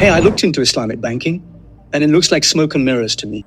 Hey, I looked into Islamic banking and it looks like smoke and mirrors to me.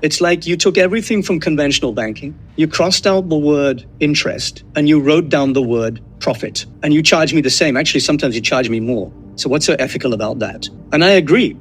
It's like you took everything from conventional banking, you crossed out the word interest and you wrote down the word profit, and you charge me the same. Actually, sometimes you charge me more. So what's so ethical about that? And I agree.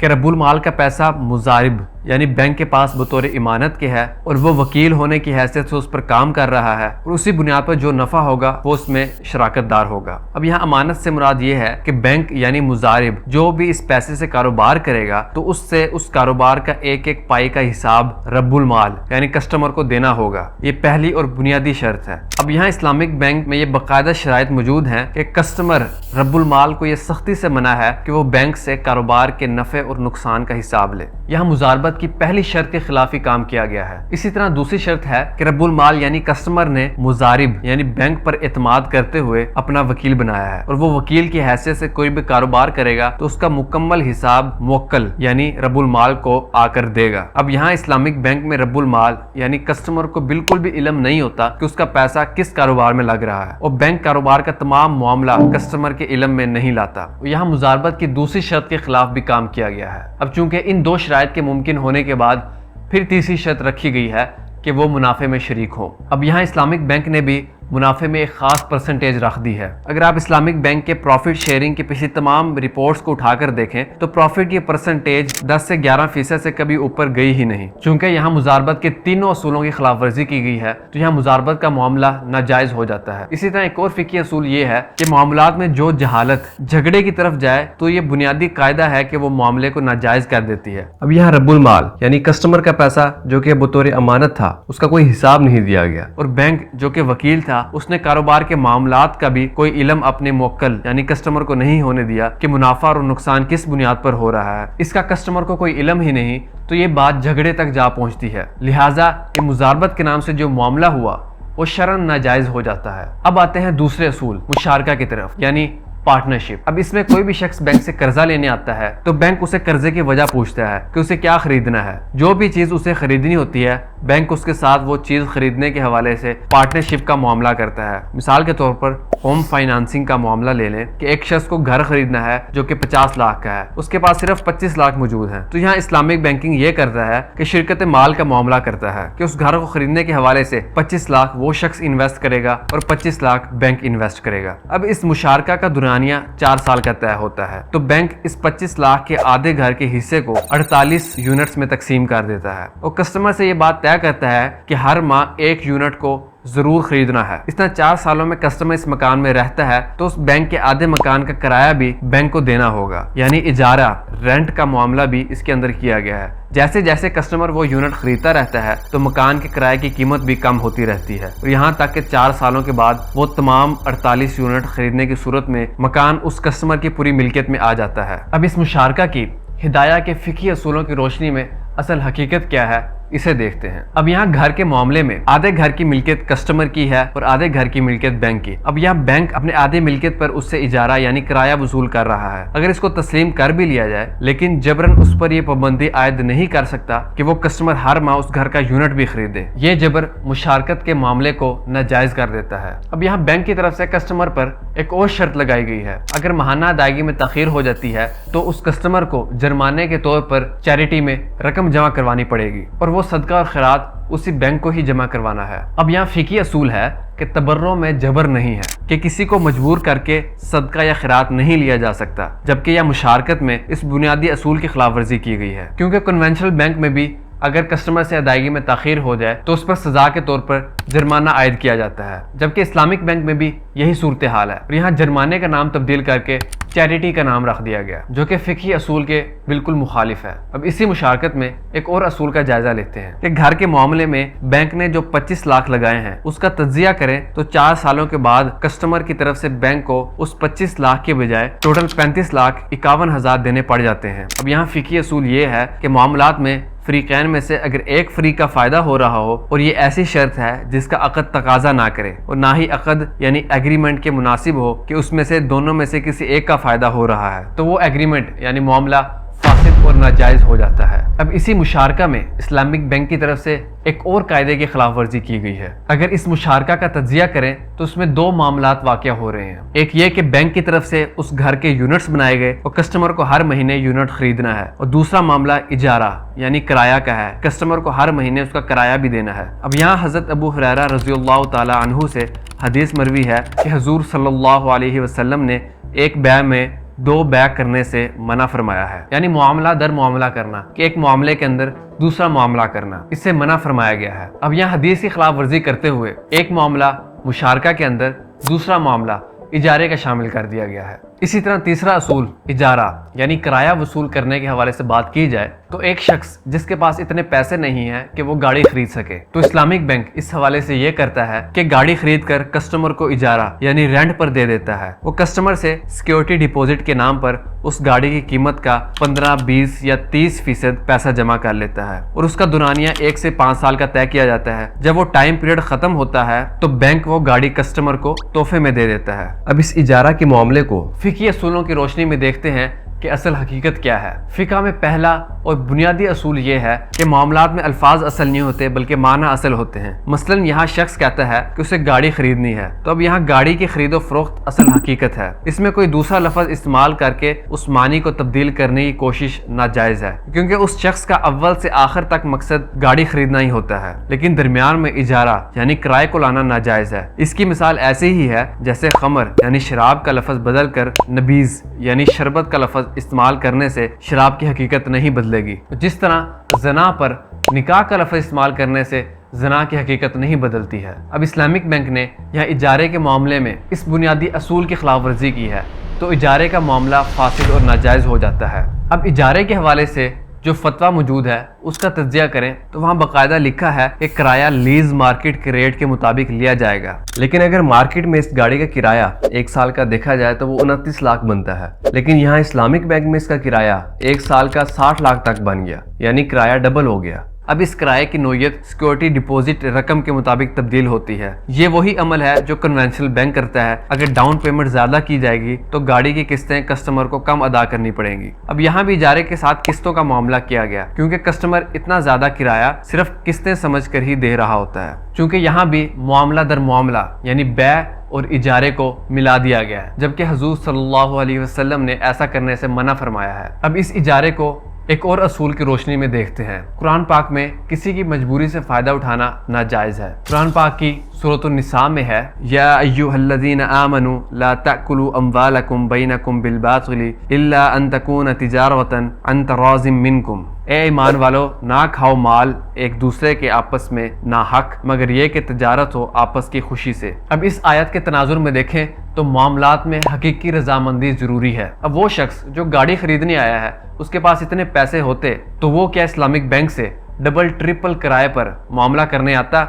کہ رب المال کا پیسہ مضارب یعنی bank کے پاس بطور امانت کے ہے اور وہ وکیل ہونے کی حیثیت سے اس پر کام کر رہا ہے اور اسی بنیاد پر جو نفع ہوگا وہ اس میں شراکت دار ہوگا۔ اب یہاں امانت سے مراد یہ ہے کہ بینک یعنی مضارب جو بھی اس پیسے سے کاروبار کرے گا تو اس سے اس کاروبار کا ایک ایک پائی کا حساب رب المال یعنی کسٹمر کو دینا ہوگا۔ یہ پہلی اور بنیادی شرط ہے۔ اب یہاں اسلامک بینک میں یہ باقاعدہ شرائط موجود ہیں کہ کسٹمر رب المال کو یہ سختی سے منع ہے کہ وہ بینک سے کاروبار کے نفع اور نقصان کا حساب لے۔ یہاں مضاربت کی پہلی شرط کے خلاف ہی کام کیا گیا ہے۔ اسی طرح دوسری شرط ہے کہ رب المال یعنی کسٹمر نے مضارب یعنی بینک پر اعتماد کرتے ہوئے اپنا وکیل بنایا ہے اور وہ وکیل کی حیثیت سے کوئی بھی کاروبار کرے گا تو اس کا مکمل حساب موکل یعنی رب المال کو آ کر دے گا۔ اب یہاں اسلامک بینک میں رب المال یعنی کسٹمر کو بالکل بھی علم نہیں ہوتا کہ اس کا پیسہ کس کاروبار میں لگ رہا ہے اور بینک کاروبار کا تمام معاملہ کسٹمر کے علم میں نہیں لاتا۔ یہاں مضاربت کی دوسری شرط کے خلاف بھی کام کیا گیا ہے۔ اب چونکہ ان دو شرائط کے ممکن ہونے کے بعد پھر تیسری شرط رکھی گئی ہے کہ وہ منافع میں شریک ہو۔ اب یہاں اسلامک بینک نے بھی منافع میں ایک خاص پرسنٹیج رکھ دی ہے۔ اگر آپ اسلامک بینک کے پروفٹ شیئرنگ کی پچھلی تمام رپورٹس کو اٹھا کر دیکھیں تو پروفٹ کی پرسنٹیج 10 سے 11% سے کبھی اوپر گئی ہی نہیں۔ چونکہ یہاں مضاربت کے تینوں اصولوں کی خلاف ورزی کی گئی ہے تو یہاں مضاربت کا معاملہ ناجائز ہو جاتا ہے۔ اسی طرح ایک اور فقہی اصول یہ ہے کہ معاملات میں جو جہالت جھگڑے کی طرف جائے تو یہ بنیادی قاعدہ ہے کہ وہ معاملے کو ناجائز کر دیتی ہے۔ اب یہاں رب المال یعنی کسٹمر کا پیسہ جو کہ بطور امانت تھا اس کا کوئی حساب نہیں دیا گیا اور بینک جو کہ وکیل تھا اس نے کاروبار کے معاملات کا بھی کوئی علم اپنے موکل یعنی کسٹمر کو نہیں ہونے دیا کہ منافع اور نقصان کس بنیاد پر ہو رہا ہے۔ اس کا کسٹمر کو کوئی علم ہی نہیں تو یہ بات جھگڑے تک جا پہنچتی ہے۔ لہٰذا یہ مضاربت کے نام سے جو معاملہ ہوا وہ شرعاً ناجائز ہو جاتا ہے۔ اب آتے ہیں دوسرے اصول مشارکہ کی طرف یعنی پارٹنرشپ۔ اب اس میں کوئی بھی شخص بینک سے قرضہ لینے آتا ہے تو بینک اسے قرضے کی وجہ پوچھتا ہے کہ اسے کیا خریدنا ہے۔ جو بھی چیز اسے خریدنی ہوتی ہے بینک اس کے ساتھ وہ چیز خریدنے کے حوالے سے پارٹنرشپ کا معاملہ کرتا ہے۔ مثال کے طور پر ہوم فائنانسنگ کا معاملہ لے لیں کہ ایک شخص کو گھر خریدنا ہے جو کہ 50 لاکھ کا ہے، اس کے پاس صرف 25 لاکھ موجود ہیں، تو یہاں اسلامک بینکنگ یہ کرتا ہے کہ شرکت مال کا معاملہ کرتا ہے کہ اس گھر کو خریدنے کے حوالے سے 25 لاکھ وہ شخص انویسٹ کرے گا اور 25 لاکھ بینک انویسٹ کرے گا۔ اب اس مشارکہ کا دورانیہ 4 سال کا طے ہوتا ہے تو بینک اس 25 لاکھ کے آدھے گھر کے حصے کو 48 یونٹس میں تقسیم کر دیتا ہے اور کسٹمر سے یہ بات طے کرتا ہے کہ ہر ماہ 1 یونٹ کو ضرور خریدنا ہے۔ اس طرح 4 سالوں میں کسٹمر اس مکان میں رہتا ہے تو اس بینک کے آدھے مکان کا کرایہ بھی بینک کو دینا ہوگا، یعنی اجارہ رینٹ کا معاملہ بھی اس کے اندر کیا گیا ہے۔ جیسے جیسے کسٹمر وہ یونٹ خریدتا رہتا ہے تو مکان کے کرایے کی قیمت بھی کم ہوتی رہتی ہے اور یہاں تک کہ 4 سالوں کے بعد وہ تمام 48 یونٹ خریدنے کی صورت میں مکان اس کسٹمر کی پوری ملکیت میں آ جاتا ہے۔ اب اس مشارکہ کی ہدایہ کے فقہی اصولوں کی روشنی میں اصل حقیقت کیا ہے اسے دیکھتے ہیں۔ اب یہاں گھر کے معاملے میں آدھے گھر کی ملکیت کسٹمر کی ہے اور آدھے گھر کی ملکیت بینک کی۔ اب یہاں بینک اپنے آدھے ملکیت پر اس سے اجارہ یعنی کرایہ وصول کر رہا ہے۔ اگر اس کو تسلیم کر بھی لیا جائے لیکن جبرن اس پر یہ پابندی عائد نہیں کر سکتا کہ وہ کسٹمر ہر ماہ اس گھر کا یونٹ بھی خریدے۔ یہ جبر مشارکت کے معاملے کو ناجائز کر دیتا ہے۔ اب یہاں بینک کی طرف سے کسٹمر پر ایک اور شرط لگائی گئی ہے، اگر ماہانہ ادائیگی میں تاخیر ہو جاتی ہے تو اس کسٹمر کو جرمانے کے طور پر چیریٹی میں رقم جمع کروانی پڑے گی اور وہ صدقہ اور خیرات اسی بینک کو ہی جمع کروانا ہے۔ اب یہاں فقہی اصول ہے کہ تبرع میں جبر نہیں ہے کہ کسی کو مجبور کر کے صدقہ یا خیرات نہیں لیا جا سکتا، جبکہ یہ مشارکت میں اس بنیادی اصول کی خلاف ورزی کی گئی ہے، کیونکہ کنونشنل بینک میں بھی اگر کسٹمر سے ادائیگی میں تاخیر ہو جائے تو اس پر سزا کے طور پر جرمانہ عائد کیا جاتا ہے، جبکہ اسلامک بینک میں بھی یہی صورتحال ہے اور یہاں جرمانے کا نام تبدیل کر کے چیریٹی کا نام رکھ دیا گیا جو کہ فقہی اصول کے بالکل مخالف ہے۔ اب اسی مشارکت میں ایک اور اصول کا جائزہ لیتے ہیں کہ گھر کے معاملے میں بینک نے جو 25 لاکھ لگائے ہیں اس کا تجزیہ کریں تو 4 سالوں کے بعد کسٹمر کی طرف سے بینک کو اس 25 لاکھ کے بجائے ٹوٹل 35,51,000 دینے پڑ جاتے ہیں۔ اب یہاں فقہی اصول یہ ہے کہ معاملات میں فریقین میں سے اگر ایک فریق کا فائدہ ہو رہا ہو اور یہ ایسی شرط ہے جس کا عقد تقاضا نہ کرے اور نہ ہی عقد یعنی ایگریمنٹ کے مناسب ہو کہ اس میں سے دونوں میں سے کسی ایک کا فائدہ ہو رہا ہے تو وہ ایگریمنٹ یعنی معاملہ فاسد اور ناجائز ہو جاتا ہے۔ اب اسی مشارکہ میں اسلامک بینک کی طرف سے ایک اور قاعدے کی خلاف ورزی کی گئی ہے۔ اگر اس مشارکہ کا تجزیہ کریں تو اس میں 2 معاملات واقع ہو رہے ہیں، ایک یہ کہ بینک کی طرف سے اس گھر کے یونٹس بنائے گئے اور کسٹمر کو ہر مہینے یونٹ خریدنا ہے، اور دوسرا معاملہ اجارہ یعنی کرایہ کا ہے، کسٹمر کو ہر مہینے اس کا کرایہ بھی دینا ہے۔ اب یہاں حضرت ابو ہریرہ رضی اللہ تعالی عنہ سے حدیث مروی ہے کہ حضور صلی اللہ علیہ وسلم نے ایک بیع میں دو بیع کرنے سے منع فرمایا ہے، یعنی معاملہ در معاملہ کرنا، کہ ایک معاملے کے اندر دوسرا معاملہ کرنا، اس سے منع فرمایا گیا ہے۔ اب یہاں حدیث کی خلاف ورزی کرتے ہوئے ایک معاملہ مشارکہ کے اندر دوسرا معاملہ اجارے کا شامل کر دیا گیا ہے۔ اسی طرح تیسرا اصول اجارہ یعنی کرایہ وصول کرنے کے حوالے سے بات کی جائے تو ایک شخص جس کے پاس اتنے پیسے نہیں ہیں کہ وہ گاڑی خرید سکے تو اسلامک بینک اس حوالے سے یہ کرتا ہے کہ گاڑی خرید کر کسٹمر کو اجارہ یعنی رینٹ پر دے دیتا ہے۔ وہ کسٹمر سے سیکیورٹی ڈپوزٹ کے نام پر اس گاڑی کی قیمت کا 15، 20 یا 30% پیسہ جمع کر لیتا ہے اور اس کا دورانیہ 1 سے 5 سال کا طے کیا جاتا ہے۔ جب وہ ٹائم پیریڈ ختم ہوتا ہے تو بینک وہ گاڑی کسٹمر کو تحفے میں دے دیتا ہے۔ اب اس اجارہ کے معاملے کو فقہی اصولوں کی روشنی میں دیکھتے ہیں کہ اصل حقیقت کیا ہے۔ فقہ میں پہلا اور بنیادی اصول یہ ہے کہ معاملات میں الفاظ اصل نہیں ہوتے بلکہ معنی اصل ہوتے ہیں۔ مثلا یہاں شخص کہتا ہے کہ اسے گاڑی خریدنی ہے تو اب یہاں گاڑی کی خرید و فروخت اصل حقیقت ہے، اس میں کوئی دوسرا لفظ استعمال کر کے اس معنی کو تبدیل کرنے کی کوشش ناجائز ہے، کیونکہ اس شخص کا اول سے آخر تک مقصد گاڑی خریدنا ہی ہوتا ہے، لیکن درمیان میں اجارہ یعنی کرائے کو لانا ناجائز ہے۔ اس کی مثال ایسی ہی ہے جیسے خمر یعنی شراب کا لفظ بدل کر نبیذ یعنی شربت کا لفظ استعمال کرنے سے شراب کی حقیقت نہیں بدلے گی، جس طرح زنا پر نکاح کا لفظ استعمال کرنے سے زنا کی حقیقت نہیں بدلتی ہے۔ اب اسلامک بینک نے یہاں اجارے کے معاملے میں اس بنیادی اصول کی خلاف ورزی کی ہے تو اجارے کا معاملہ فاسد اور ناجائز ہو جاتا ہے۔ اب اجارے کے حوالے سے جو فتویٰ موجود ہے اس کا تجزیہ کریں تو وہاں باقاعدہ لکھا ہے کہ کرایہ لیز مارکیٹ کے ریٹ کے مطابق لیا جائے گا، لیکن اگر مارکیٹ میں اس گاڑی کا کرایہ 1 سال کا دیکھا جائے تو وہ 29 لاکھ بنتا ہے، لیکن یہاں اسلامک بینک میں اس کا کرایہ 1 سال کا 60 لاکھ تک بن گیا، یعنی کرایہ ڈبل ہو گیا۔ اب اس کرائے کی نوعیت سیکیورٹی ڈپوزٹ رقم کے مطابق تبدیل ہوتی ہے۔ یہ وہی عمل ہے جو کنونشنل بینک کرتا ہے۔ اگر ڈاؤن پیمنٹ زیادہ کی جائے گی تو گاڑی کی قسطیں کسٹمر کو کم ادا کرنی پڑیں گی۔ اب یہاں بھی اجارے کے ساتھ قسطوں کا معاملہ کیا گیا کیونکہ کسٹمر اتنا زیادہ کرایہ صرف قسطیں سمجھ کر ہی دے رہا ہوتا ہے، چونکہ یہاں بھی معاملہ در معاملہ یعنی بیع اور اجارے کو ملا دیا گیا ہے، جبکہ حضور صلی اللہ علیہ وسلم نے ایسا کرنے سے منع فرمایا ہے۔ اب اس اجارے کو ایک اور اصول کی روشنی میں دیکھتے ہیں۔ قرآن پاک میں کسی کی مجبوری سے فائدہ اٹھانا ناجائز ہے۔ قرآن پاک کی سورۃ النساء میں ہے یا ایھا الذین آمنوا لا تأکلوا اموالکم بینکم بالباطل الا ان تکون تجارۃ عن تراض منکم، اے ایمان والو نہ کھاؤ مال ایک دوسرے کے آپس میں ناحق مگر یہ کہ تجارت ہو آپس کی خوشی سے۔ اب اس آیت کے تناظر میں دیکھیں تو معاملات میں حقیقی رضامندی ضروری ہے۔ اب وہ شخص جو گاڑی خریدنے آیا ہے اس کے پاس اتنے پیسے ہوتے تو وہ کیا اسلامک بینک سے ڈبل ٹرپل کرائے پر معاملہ کرنے آتا؟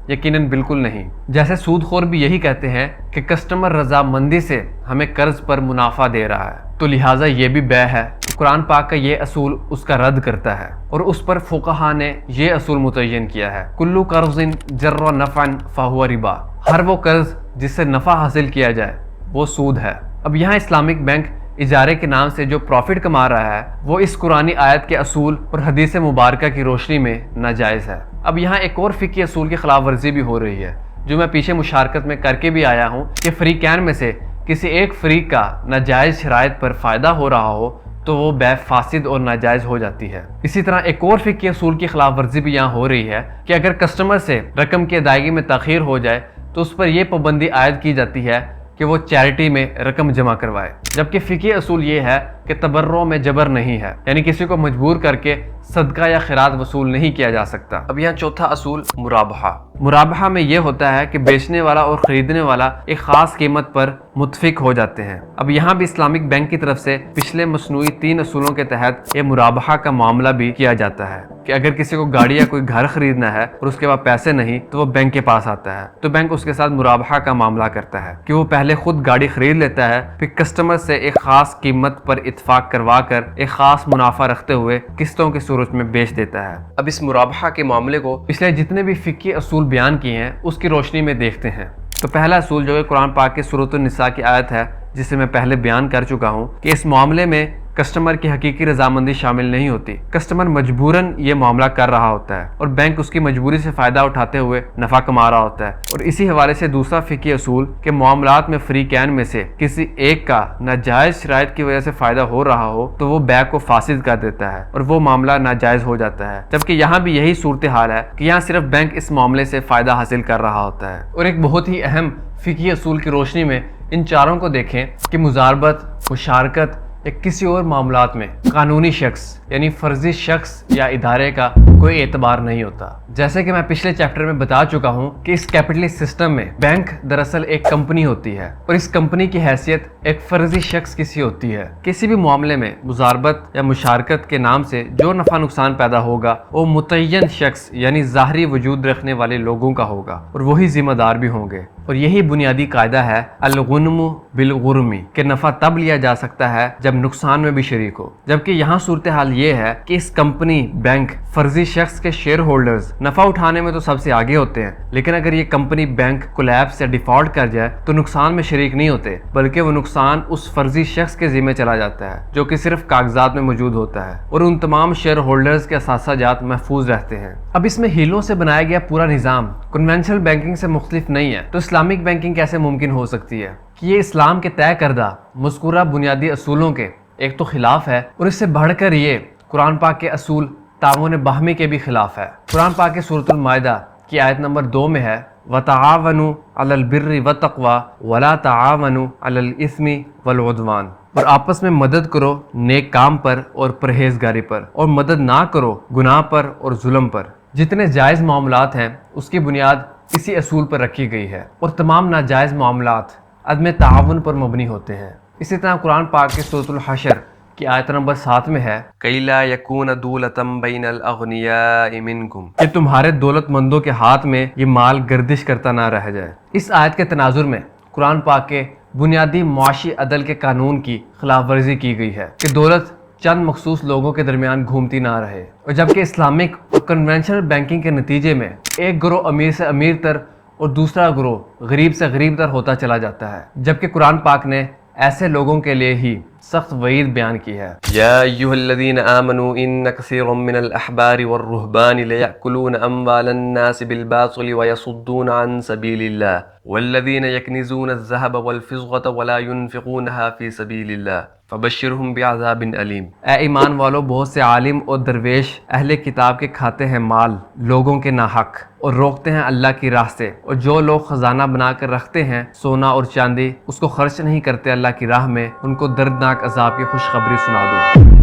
یقیناً بالکل نہیں۔ جیسے سود خور بھی یہی کہتے ہیں کہ کسٹمر رضامندی سے ہمیں قرض پر منافع دے رہا ہے تو لہٰذا یہ بھی بیع ہے۔ قرآن پاک کا یہ اصول اس کا رد کرتا ہے اور اس پر فقہا نے یہ اصول متعین کیا ہے، کلو قرض جر نفعا فہو ربا، ہر وہ قرض جس سے نفع حاصل کیا جائے وہ سود ہے۔ اب یہاں اسلامک بینک اجارے کے نام سے جو پروفٹ کما رہا ہے وہ اس قرآنی آیت کے اصول اور حدیث مبارکہ کی روشنی میں ناجائز ہے۔ اب یہاں ایک اور فقہی اصول کی خلاف ورزی بھی ہو رہی ہے جو میں پیچھے مشارکت میں کر کے بھی آیا ہوں کہ فریقین میں سے کسی ایک فریق کا ناجائز شرائط پر فائدہ ہو رہا ہو تو وہ بیع فاسد اور ناجائز ہو جاتی ہے۔ اسی طرح ایک اور فقہی اصول کی خلاف ورزی بھی یہاں ہو رہی ہے کہ اگر کسٹمر سے رقم کی ادائیگی میں تاخیر ہو جائے تو اس پر یہ پابندی عائد کی جاتی ہے کہ وہ چیریٹی میں رقم جمع کروائے، جبکہ فقہی اصول یہ ہے کہ تبرع میں جبر نہیں ہے، یعنی کسی کو مجبور کر کے صدقہ یا خیرات وصول نہیں کیا جا سکتا۔ اب یہاں چوتھا اصول مرابحہ۔ مرابحہ میں یہ ہوتا ہے کہ بیچنے والا اور خریدنے والا ایک خاص قیمت پر متفق ہو جاتے ہیں۔ اب یہاں بھی اسلامک بینک کی طرف سے پچھلے مصنوعی 3 اصولوں کے تحت یہ مرابحہ کا معاملہ بھی کیا جاتا ہے کہ اگر کسی کو گاڑی یا کوئی گھر خریدنا ہے اور اس کے پاس پیسے نہیں تو وہ بینک کے پاس آتا ہے تو بینک اس کے ساتھ مرابحہ کا معاملہ کرتا ہے کہ وہ پہلے خود گاڑی خرید لیتا ہے، پھر کسٹمر سے ایک خاص قیمت پر اتفاق کروا کر ایک خاص منافع رکھتے ہوئے قسطوں کی صورت میں بیچ دیتا ہے۔ اب اس مرابحہ کے معاملے کو پچھلے جتنے بھی فقہی اصول بیان کیے ہیں اس کی روشنی میں دیکھتے ہیں۔ تو پہلا اصول جو ہے قرآن پاک کے سورۃ النساء کی آیت ہے جسے میں پہلے بیان کر چکا ہوں کہ اس معاملے میں کسٹمر کی حقیقی رضامندی شامل نہیں ہوتی، کسٹمر مجبوراً یہ معاملہ کر رہا ہوتا ہے اور بینک اس کی مجبوری سے فائدہ اٹھاتے ہوئے نفع کما رہا ہوتا ہے۔ اور اسی حوالے سے دوسرا فقہی اصول کہ معاملات میں فریقین میں سے کسی ایک کا ناجائز شرائط کی وجہ سے فائدہ ہو رہا ہو تو وہ بیع کو فاسد کر دیتا ہے اور وہ معاملہ ناجائز ہو جاتا ہے، جبکہ یہاں بھی یہی صورتحال ہے کہ یہاں صرف بینک اس معاملے سے فائدہ حاصل کر رہا ہوتا ہے۔ اور ایک بہت ہی اہم فقہی اصول کی روشنی میں ان چاروں کو دیکھیں کہ مزاربت، مشارکت یا کسی اور معاملات میں قانونی شخص یعنی فرضی شخص یا ادارے کا کوئی اعتبار نہیں ہوتا۔ جیسے کہ میں پچھلے چیپٹر میں بتا چکا ہوں کہ اس کیپٹلسٹ سسٹم میں بینک دراصل ایک کمپنی ہوتی ہے اور اس کمپنی کی حیثیت ایک فرضی شخص کی سی ہوتی ہے۔ کسی بھی معاملے میں مزاربت یا مشارکت کے نام سے جو نفع نقصان پیدا ہوگا وہ متعین شخص یعنی ظاہری وجود رکھنے والے لوگوں کا ہوگا اور وہی ذمہ دار بھی ہوں گے، اور یہی بنیادی قاعدہ ہے الغنم بالغرمی کہ نفع تب لیا جا سکتا ہے جب نقصان میں بھی شریک ہو، جبکہ یہاں صورتحال یہ ہے کہ اس کمپنی، بینک، فرضی شخص کے شیئر ہولڈرز نفع اٹھانے میں تو سب سے آگے ہوتے ہیں، لیکن اگر یہ کمپنی، بینک کولیپس یا ڈیفالٹ کر جائے تو نقصان میں شریک نہیں ہوتے، بلکہ وہ نقصان اس فرضی شخص کے ذمہ چلا جاتا ہے جو کہ صرف کاغذات میں موجود ہوتا ہے، اور ان تمام شیئر ہولڈرز کے اثاثہ جات محفوظ رہتے ہیں۔ اب اس میں ہیلوں سے بنایا گیا پورا نظام کنونشنل بینکنگ سے مختلف نہیں ہے، تو اسلامک بینکنگ کیسے ممکن ہو سکتی ہے کہ یہ اسلام کے طے کردہ مذکورہ بنیادی اصولوں کے ایک تو خلاف ہے، اور اس سے بڑھ کر یہ قرآن پاک کے اصول تعاون باہمی کے بھی خلاف ہے۔ قرآن پاک کے سورۃ المائدہ کی آیت نمبر 2 میں ہے وَتَعَاوَنُوا عَلَى الْبِرِّ وَالتَّقْوَى وَلَا تَعَاوَنُوا عَلَى الْإِثْمِ وَالْعُدْوَانِ، اور آپس میں مدد کرو نیک کام پر اور پرہیزگاری پر، اور مدد نہ کرو گناہ پر اور ظلم پر۔ جتنے جائز معاملات ہیں اس کی بنیاد اسی اصول پر رکھی گئی ہے، اور تمام ناجائز معاملات عدم تعاون پر مبنی ہوتے ہیں۔ اسی طرح قرآن پاک کے سورۃ الحشر کی آیت نمبر 7 میں ہے کَيْ لَا يَكُونَ دُولَةً بَيْنَ الْأَغْنِيَاءِ مِنْكُمْ، کہ تمہارے دولت مندوں کے ہاتھ میں یہ مال گردش کرتا نہ رہ جائے۔ اس آیت کے تناظر میں قرآن پاک کے بنیادی معاشی عدل کے قانون کی خلاف ورزی کی گئی ہے کہ دولت چند مخصوص لوگوں کے درمیان گھومتی نہ رہے، اور جبکہ اسلامک اور کنونشنل بینکنگ کے نتیجے میں ایک گروہ امیر سے امیر تر اور دوسرا گروہ غریب سے غریب تر ہوتا چلا جاتا ہے، جبکہ قرآن پاک نے ایسے لوگوں کے لیے ہی سخت وعید بیان کی ہے۔ يَا أَيُّهَا الَّذِينَ آمَنُوا إِنَّ كَثِيرًا مِنَ الْأَحْبَارِ وَالرُّهْبَانِ لَيَأْكُلُونَ أَمْوَالَ النَّاسِ بِالْبَاطِلِ وَيَصُدُّونَ عَنْ سَبِيلِ اللَّهِ وَالَّذِينَ يَكْنِزُونَ الذَّهَبَ وَالْفِضَّةَ وَلَا يُنْفِقُونَهَا فِي سَبِيلِ اللَّهِ فَبَشِّرْهُم بِعَذَابٍ أَلِيمٍ۔ اے ایمان والو، بہت سے عالم اور درویش اہل کتاب کے کھاتے ہیں مال لوگوں کے ناحق اور روکتے ہیں اللہ کی راہ سے، اور جو لوگ خزانہ بنا کر رکھتے ہیں سونا اور چاندی، اس کو خرچ نہیں کرتے اللہ کی راہ میں، ان کو دردناک عذاب کی خوشخبری سنا دو۔